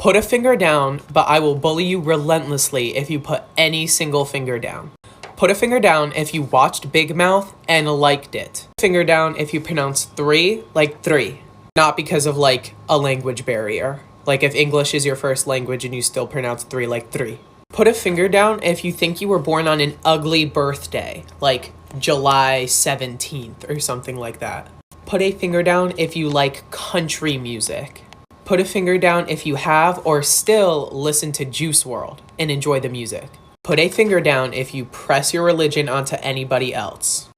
Put a finger down, but I will bully you relentlessly if you put any single finger down. Put a finger down if you watched Big Mouth and liked it. Finger down if you pronounce 3 like 3, not because of like a language barrier. Like if English is your first language and you still pronounce 3 like 3. Put a finger down if you think you were born on an ugly birthday, like July 17th or something like that. Put a finger down if you like country music. Put a finger down if you have or still listen to Juice WRLD and enjoy the music. Put a finger down if you press your religion onto anybody else.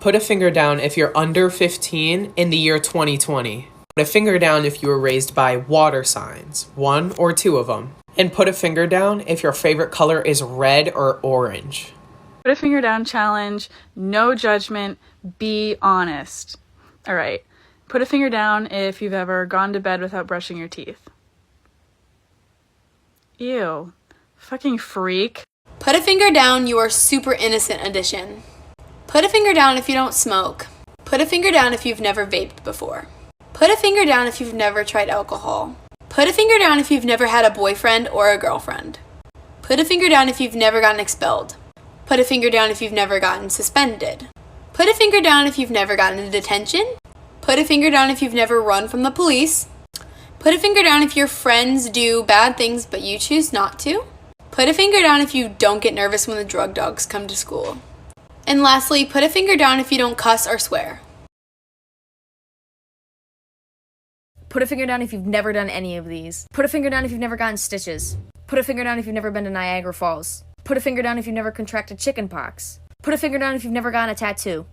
Put a finger down if you're under 15 in the year 2020. Put a finger down if you were raised by water signs, 1 or 2 of them. And put a finger down if your favorite color is red or orange. Put a finger down challenge, no judgment, be honest. All right. Put a finger down if you've ever gone to bed without brushing your teeth. Ew. Fucking freak. Put a finger down, you are super innocent edition. Put a finger down if you don't smoke. Put a finger down if you've never vaped before. Put a finger down if you've never tried alcohol. Put a finger down if you've never had a boyfriend or a girlfriend. Put a finger down if you've never gotten expelled. Put a finger down if you've never gotten suspended. Put a finger down if you've never gotten a detention. Put a finger down if you've never run from the police. Put a finger down if your friends do bad things but you choose not to. Put a finger down if you don't get nervous when the drug dogs come to school. And lastly, put a finger down if you don't cuss or swear. Put a finger down if you've never done any of these. Put a finger down if you've never gotten stitches. Put a finger down if you've never been to Niagara Falls. Put a finger down if you've never contracted chickenpox. Put a finger down if you've never gotten a tattoo.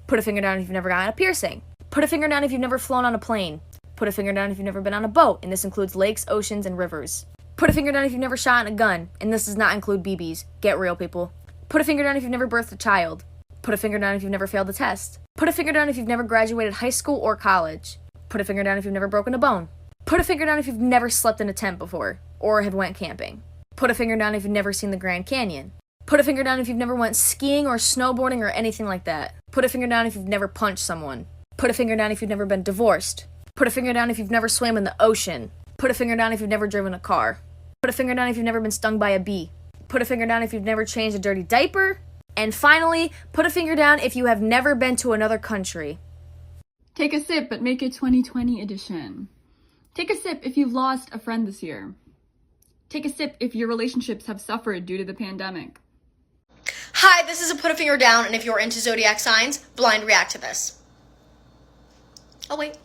Put a finger down if you've never gotten a piercing. Put a finger down if you've never flown on a plane. Put a finger down if you've never been on a boat, and this includes lakes, oceans, and rivers. Put a finger down if you've never shot a gun, and this does not include BBs. Get real, people. Put a finger down if you've never birthed a child. Put a finger down if you've never failed a test. Put a finger down if you've never graduated high school or college. Put a finger down if you've never broken a bone. Put a finger down if you've never slept in a tent before, or have went camping. Put a finger down if you've never seen the Grand Canyon. Put a finger down if you've never went skiing or snowboarding or anything like that. Put a finger down if you've never punched someone. Put a finger down if you've never been divorced. Put a finger down if you've never swam in the ocean. Put a finger down if you've never driven a car. Put a finger down if you've never been stung by a bee. Put a finger down if you've never changed a dirty diaper. And finally, put a finger down if you have never been to another country. Take a sip, but make it 2020 edition. Take a sip if you've lost a friend this year. Take a sip if your relationships have suffered due to the pandemic. Hi, this is a put a finger down, and if you're into Zodiac signs, blind react to this. Oh, wait.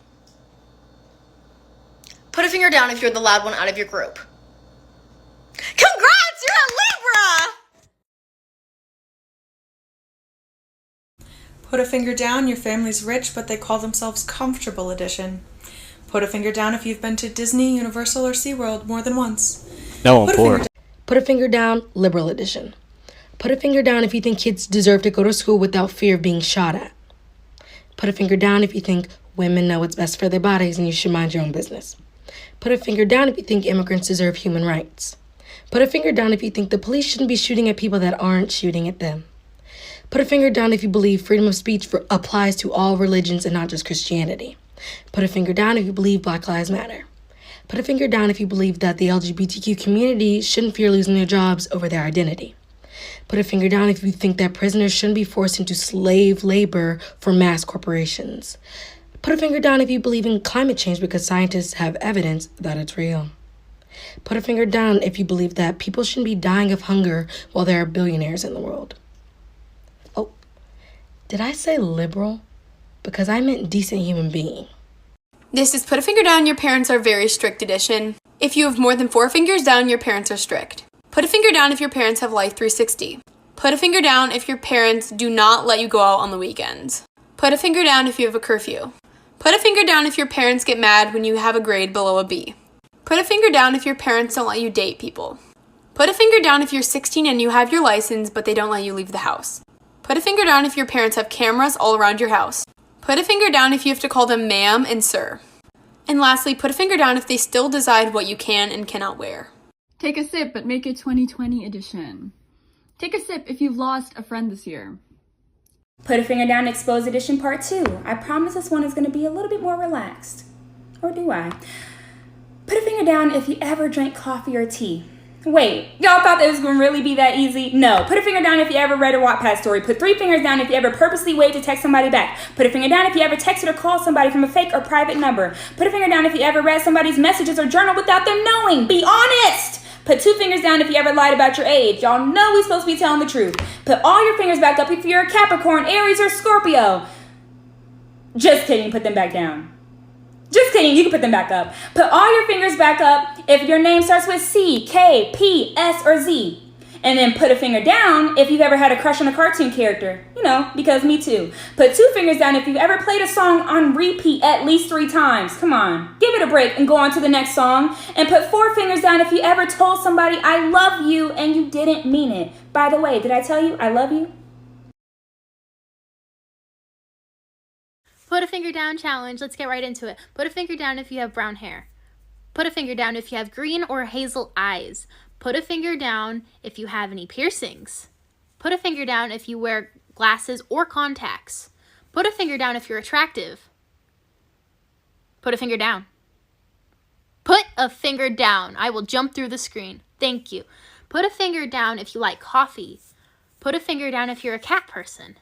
Put a finger down if you're the loud one out of your group. Congrats, you're a Libra! Put a finger down, your family's rich, but they call themselves comfortable edition. Put a finger down if you've been to Disney, Universal, or SeaWorld more than once. No, I'm poor. Put a finger down, liberal edition. Put a finger down if you think kids deserve to go to school without fear of being shot at. Put a finger down if you think women know what's best for their bodies and you should mind your own business. Put a finger down if you think immigrants deserve human rights. Put a finger down if you think the police shouldn't be shooting at people that aren't shooting at them. Put a finger down if you believe freedom of speech applies to all religions and not just Christianity. Put a finger down if you believe Black Lives Matter. Put a finger down if you believe that the LGBTQ community shouldn't fear losing their jobs over their identity. Put a finger down if you think that prisoners shouldn't be forced into slave labor for mass corporations. Put a finger down if you believe in climate change because scientists have evidence that it's real. Put a finger down if you believe that people shouldn't be dying of hunger while there are billionaires in the world. Oh, did I say liberal? Because I meant decent human being. This is put a finger down, your parents are very strict edition. If you have more than 4 fingers down, your parents are strict. Put a finger down if your parents have Life 360. Put a finger down if your parents do not let you go out on the weekends. Put a finger down if you have a curfew. Put a finger down if your parents get mad when you have a grade below a B. Put a finger down if your parents don't let you date people. Put a finger down if you're 16 and you have your license but they don't let you leave the house. Put a finger down if your parents have cameras all around your house. Put a finger down if you have to call them ma'am and sir. And lastly, put a finger down if they still decide what you can and cannot wear. Take a sip, but make it 2020 edition. Take a sip if you've lost a friend this year. Put a finger down, Exposed Edition Part 2. I promise this one is going to be a little bit more relaxed. Or do I? Put a finger down if you ever drank coffee or tea. Wait, y'all thought that was going to really be that easy? No. Put a finger down if you ever read a Wattpad story. Put 3 fingers down if you ever purposely waited to text somebody back. Put a finger down if you ever texted or called somebody from a fake or private number. Put a finger down if you ever read somebody's messages or journal without them knowing. Be honest! Put 2 fingers down if you ever lied about your age. Y'all know we're supposed to be telling the truth. Put all your fingers back up if you're a Capricorn, Aries, or Scorpio. Just kidding, put them back down. Just kidding, you can put them back up. Put all your fingers back up if your name starts with C, K, P, S, or Z. And then put a finger down if you've ever had a crush on a cartoon character. You know, because me too. Put 2 fingers down if you've ever played a song on repeat at least 3 times. Come on, give it a break and go on to the next song. And put 4 fingers down if you ever told somebody I love you and you didn't mean it. By the way, did I tell you I love you? Put a finger down challenge. Let's get right into it. Put a finger down if you have brown hair. Put a finger down if you have green or hazel eyes. Put a finger down if you have any piercings. Put a finger down if you wear glasses or contacts. Put a finger down if you're attractive. Put a finger down. Put a finger down. I will jump through the screen. Thank you. Put a finger down if you like coffee. Put a finger down if you're a cat person.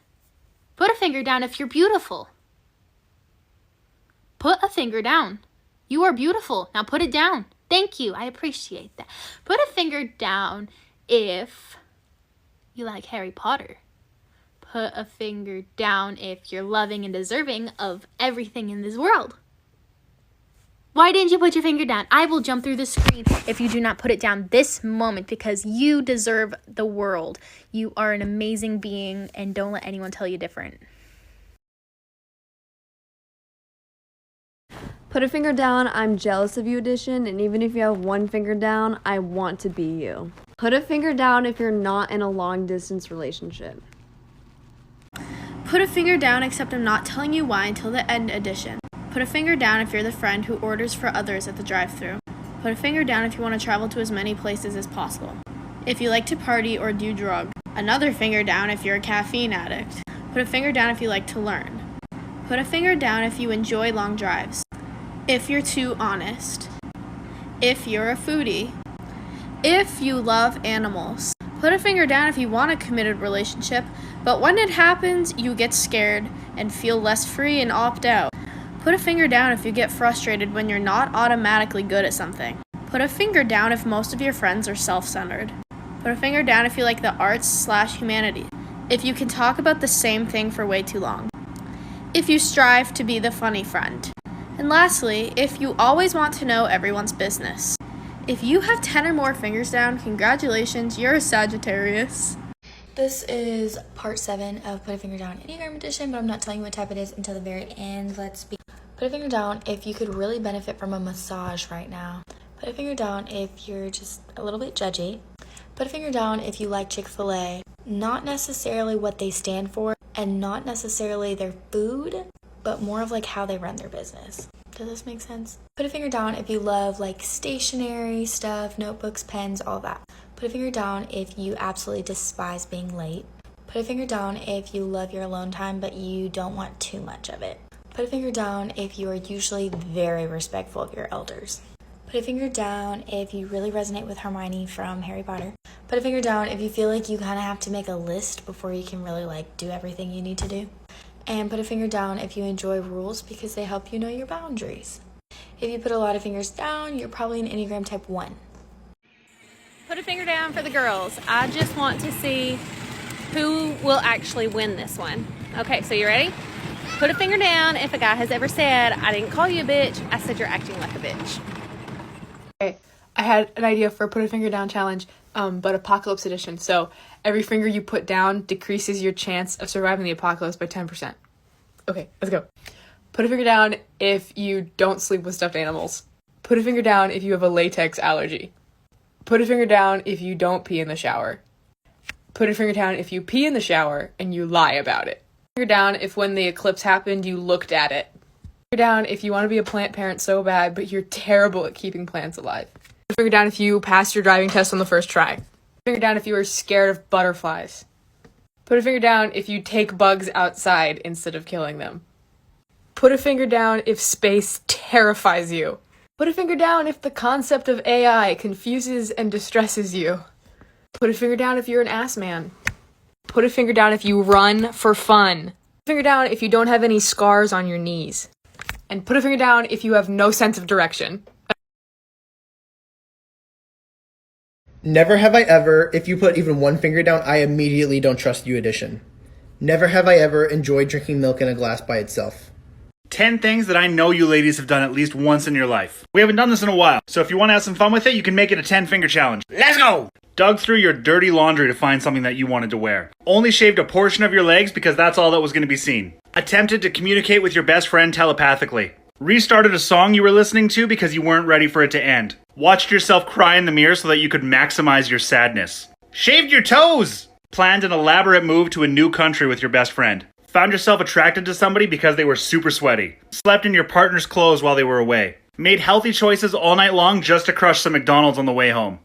Put a finger down if you're beautiful. Put a finger down. You are beautiful. Now put it down. Thank you. I appreciate that. Put a finger down if you like Harry Potter. Put a finger down if you're loving and deserving of everything in this world. Why didn't you put your finger down? I will jump through the screen if you do not put it down this moment because you deserve the world. You are an amazing being and don't let anyone tell you different. Put a finger down, I'm jealous of you edition, and even if you have 1 finger down, I want to be you. Put a finger down if you're not in a long distance relationship. Put a finger down except I'm not telling you why until the end edition. Put a finger down if you're the friend who orders for others at the drive-thru. Put a finger down if you want to travel to as many places as possible. If you like to party or do drugs. Another finger down if you're a caffeine addict. Put a finger down if you like to learn. Put a finger down if you enjoy long drives. If you're too honest. If you're a foodie. If you love animals. Put a finger down if you want a committed relationship, but when it happens, you get scared and feel less free and opt out. Put a finger down if you get frustrated when you're not automatically good at something. Put a finger down if most of your friends are self-centered. Put a finger down if you like the arts/humanity. If you can talk about the same thing for way too long. If you strive to be the funny friend. And lastly, if you always want to know everyone's business. If you have 10 or more fingers down, congratulations, you're a Sagittarius. This is part 7 of Put a Finger Down Enneagram edition, but I'm not telling you what type it is until the very end. Let's begin. Put a finger down if you could really benefit from a massage right now. Put a finger down if you're just a little bit judgy. Put a finger down if you like Chick-fil-A. Not necessarily what they stand for, and not necessarily their food, but more of like how they run their business. Does this make sense? Put a finger down if you love like stationery stuff, notebooks, pens, all that. Put a finger down if you absolutely despise being late. Put a finger down if you love your alone time, but you don't want too much of it. Put a finger down if you are usually very respectful of your elders. Put a finger down if you really resonate with Hermione from Harry Potter. Put a finger down if you feel like you kind of have to make a list before you can really like do everything you need to do. And put a finger down if you enjoy rules because they help you know your boundaries. If you put a lot of fingers down, you're probably an Enneagram type 1. Put a finger down for the girls. I just want to see who will actually win this one. Okay, so you ready? Put a finger down if a guy has ever said, I didn't call you a bitch, I said you're acting like a bitch. Okay, I had an idea for a put a finger down challenge, but apocalypse edition. So every finger you put down decreases your chance of surviving the apocalypse by 10%. Okay, let's go. Put a finger down if you don't sleep with stuffed animals. Put a finger down if you have a latex allergy. Put a finger down if you don't pee in the shower. Put a finger down if you pee in the shower and you lie about it. Put a finger down if when the eclipse happened you looked at it. Put a finger down if you want to be a plant parent so bad but you're terrible at keeping plants alive. Put a finger down if you passed your driving test on the first try. Put a finger down if you are scared of butterflies. Put a finger down if you take bugs outside instead of killing them. Put a finger down if space terrifies you. Put a finger down if the concept of AI confuses and distresses you. Put a finger down if you're an ass man. Put a finger down if you run for fun. Put a finger down if you don't have any scars on your knees. And put a finger down if you have no sense of direction. Never have I ever, if you put even one finger down, I immediately don't trust you edition. Never have I ever enjoyed drinking milk in a glass by itself. 10 things that I know you ladies have done at least once in your life. We haven't done this in a while, so if you want to have some fun with it, you can make it a 10-finger challenge. Let's go! Dug through your dirty laundry to find something that you wanted to wear. Only shaved a portion of your legs because that's all that was going to be seen. Attempted to communicate with your best friend telepathically. Restarted a song you were listening to because you weren't ready for it to end. Watched yourself cry in the mirror so that you could maximize your sadness. Shaved your toes! Planned an elaborate move to a new country with your best friend. Found yourself attracted to somebody because they were super sweaty. Slept in your partner's clothes while they were away. Made healthy choices all night long just to crush some McDonald's on the way home.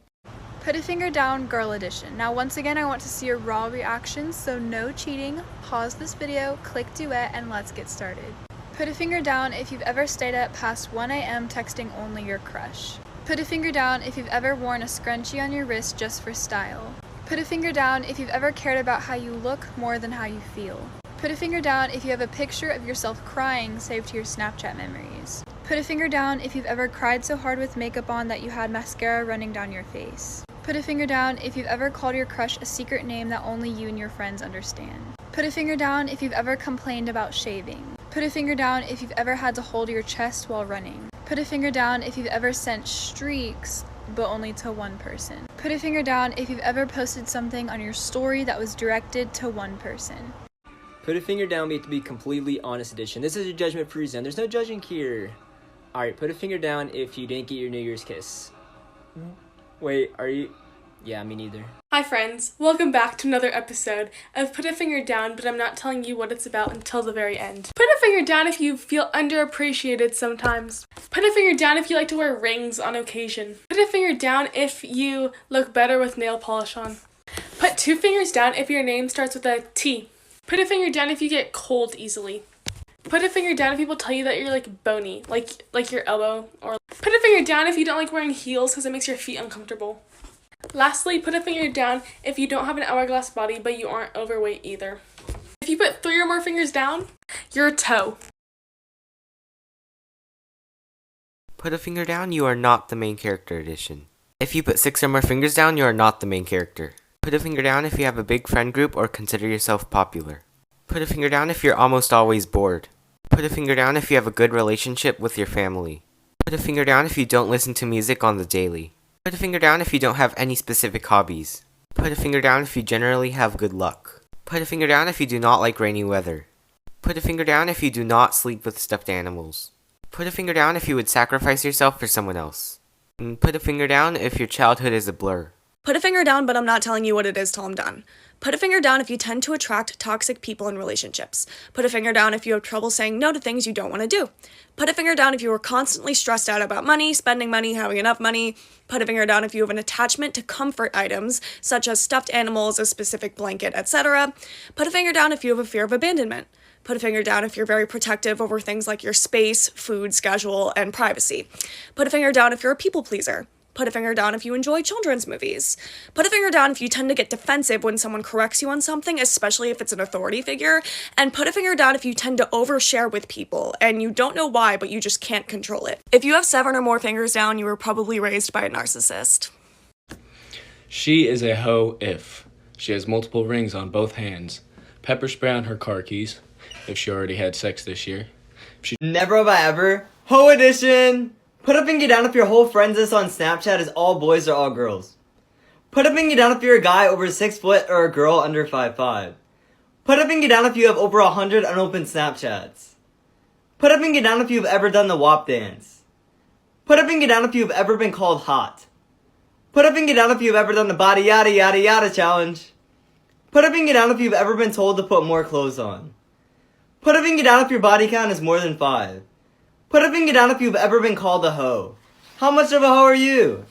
Put a finger down, girl edition. Now once again, I want to see your raw reactions, so no cheating. Pause this video, click duet, and let's get started. Put a finger down if you've ever stayed up past 1 a.m. texting only your crush. Put a finger down if you've ever worn a scrunchie on your wrist just for style. Put a finger down if you've ever cared about how you look more than how you feel. Put a finger down if you have a picture of yourself crying saved to your Snapchat memories. Put a finger down if you've ever cried so hard with makeup on that you had mascara running down your face. Put a finger down if you've ever called your crush a secret name that only you and your friends understand. Put a finger down if you've ever complained about shaving. Put a finger down if you've ever had to hold your chest while running. Put a finger down if you've ever sent streaks, but only to one person. Put a finger down if you've ever posted something on your story that was directed to one person. Put a finger down to be completely honest edition. This is a judgment-free zone. There's no judging here. Alright, put a finger down if you didn't get your New Year's kiss. Wait, are you... Yeah, me neither. Hi friends, welcome back to another episode of Put a Finger Down, but I'm not telling you what it's about until the very end. Put a finger down if you feel underappreciated sometimes. Put a finger down if you like to wear rings on occasion. Put a finger down if you look better with nail polish on. Put 2 fingers down if your name starts with a T. Put a finger down if you get cold easily. Put a finger down if people tell you that you're like bony, like your elbow. Or put a finger down if you don't like wearing heels because it makes your feet uncomfortable. Lastly, put a finger down if you don't have an hourglass body but you aren't overweight either. If you put 3 or more fingers down, you're a toe. Put a finger down, you are not the main character edition. If you put 6 or more fingers down, you are not the main character. Put a finger down if you have a big friend group or consider yourself popular. Put a finger down if you're almost always bored. Put a finger down if you have a good relationship with your family. Put a finger down if you don't listen to music on the daily. Put a finger down if you don't have any specific hobbies. Put a finger down if you generally have good luck. Put a finger down if you do not like rainy weather. Put a finger down if you do not sleep with stuffed animals. Put a finger down if you would sacrifice yourself for someone else. And put a finger down if your childhood is a blur. Put a finger down, but I'm not telling you what it is till I'm done. Put a finger down if you tend to attract toxic people in relationships. Put a finger down if you have trouble saying no to things you don't want to do. Put a finger down if you are constantly stressed out about money, spending money, having enough money. Put a finger down if you have an attachment to comfort items, such as stuffed animals, a specific blanket, etc. Put a finger down if you have a fear of abandonment. Put a finger down if you're very protective over things like your space, food, schedule, and privacy. Put a finger down if you're a people pleaser. Put a finger down if you enjoy children's movies. Put a finger down if you tend to get defensive when someone corrects you on something, especially if it's an authority figure. And put a finger down if you tend to overshare with people, and you don't know why, but you just can't control it. If you have 7 or more fingers down, you were probably raised by a narcissist. She is a hoe if she has multiple rings on both hands, pepper spray on her car keys, if she already had sex this year. Never have I ever. Hoe edition! Put a finger down if your whole friends list on Snapchat is all boys or all girls. Put a finger down if you're a guy over 6 foot or a girl under 5'5". Put a finger down if you have over 100 unopened Snapchats. Put a finger down if you've ever done the WAP dance. Put a finger down if you've ever been called hot. Put a finger down if you've ever done the body yada yada yada challenge. Put a finger down if you've ever been told to put more clothes on. Put a finger down if your body count is more than 5. Put a finger down if you've ever been called a hoe. How much of a hoe are you?